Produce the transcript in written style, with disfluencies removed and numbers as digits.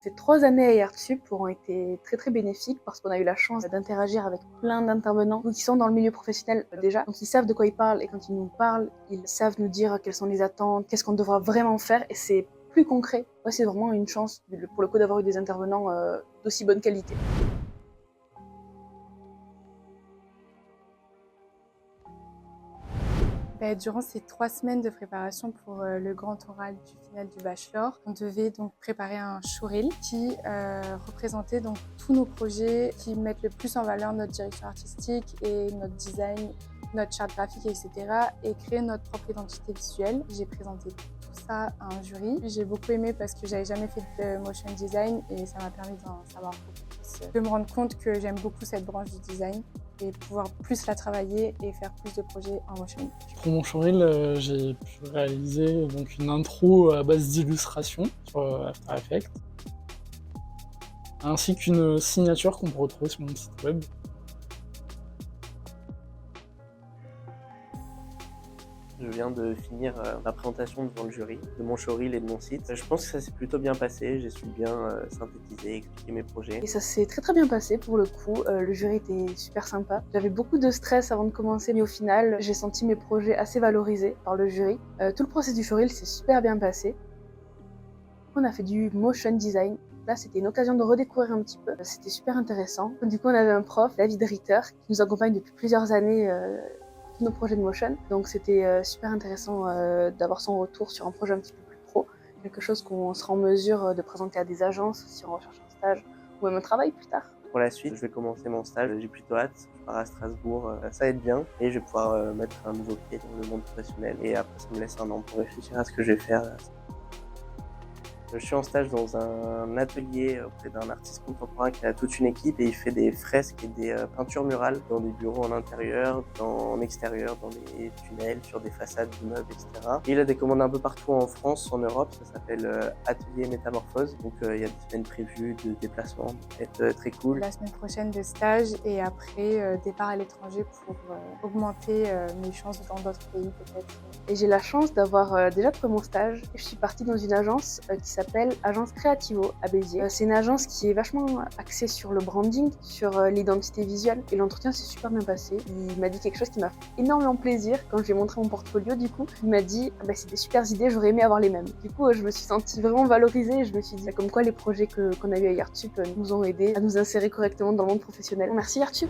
Ces 3 années à IARTSUP ont été très, très bénéfiques parce qu'on a eu la chance d'interagir avec plein d'intervenants qui sont dans le milieu professionnel déjà. Donc ils savent de quoi ils parlent et quand ils nous parlent, ils savent nous dire quelles sont les attentes, qu'est-ce qu'on devra vraiment faire et c'est plus concret. Ouais, c'est vraiment une chance pour le coup d'avoir eu des intervenants d'aussi bonne qualité. Durant ces 3 semaines de préparation pour le grand oral du final du bachelor, on devait donc préparer un showreel qui représentait donc tous nos projets qui mettent le plus en valeur notre direction artistique et notre design, notre charte graphique, etc. et créer notre propre identité visuelle. J'ai présenté tout ça à un jury. J'ai beaucoup aimé parce que j'avais jamais fait de motion design et ça m'a permis d'en savoir beaucoup plus, de me rendre compte que j'aime beaucoup cette branche du design et pouvoir plus la travailler et faire plus de projets en motion. Pour mon showreel, j'ai pu réaliser donc une intro à base d'illustrations sur After Effects, ainsi qu'une signature qu'on peut retrouver sur mon site web. Je viens de finir la présentation devant le jury de mon showreel et de mon site. Je pense que ça s'est plutôt bien passé, j'ai su bien synthétiser, expliquer mes projets. Et ça s'est très très bien passé pour le coup, le jury était super sympa. J'avais beaucoup de stress avant de commencer, mais au final, j'ai senti mes projets assez valorisés par le jury. Tout le processus du showreel s'est super bien passé. On a fait du motion design. Là, c'était une occasion de redécouvrir un petit peu. C'était super intéressant. Du coup, on avait un prof, David Ritter, qui nous accompagne depuis plusieurs années tous nos projets de motion. Donc, c'était super intéressant d'avoir son retour sur un projet un petit peu plus pro. Quelque chose qu'on sera en mesure de présenter à des agences si on recherche un stage ou même un travail plus tard. Pour la suite, je vais commencer mon stage, j'ai plutôt hâte. Je pars à Strasbourg, ça va être bien. Et je vais pouvoir mettre un nouveau pied dans le monde professionnel. Et après, ça me laisse un an pour réfléchir à ce que je vais faire. Je suis en stage dans un atelier auprès d'un artiste contemporain qui a toute une équipe et il fait des fresques et des peintures murales dans des bureaux en intérieur, en extérieur, dans des tunnels, sur des façades d'immeubles, etc. Et il a des commandes un peu partout en France, en Europe, ça s'appelle Atelier Métamorphose. Donc il y a des semaines prévues de déplacement, ça va être très cool. La semaine prochaine de stage et après départ à l'étranger pour augmenter mes chances dans d'autres pays peut-être. Et j'ai la chance d'avoir déjà trouvé mon stage. Je suis partie dans une agence qui s'appelle Agence Creativo à Béziers. C'est une agence qui est vachement axée sur le branding, sur l'identité visuelle. Et l'entretien s'est super bien passé. Il m'a dit quelque chose qui m'a fait énormément plaisir quand je lui ai montré mon portfolio. Du coup, il m'a dit c'est des super idées, j'aurais aimé avoir les mêmes. Du coup, je me suis sentie vraiment valorisée. Et je me suis dit comme quoi les projets qu'on a eu à IARTSUP nous ont aidés à nous insérer correctement dans le monde professionnel. Merci IARTSUP.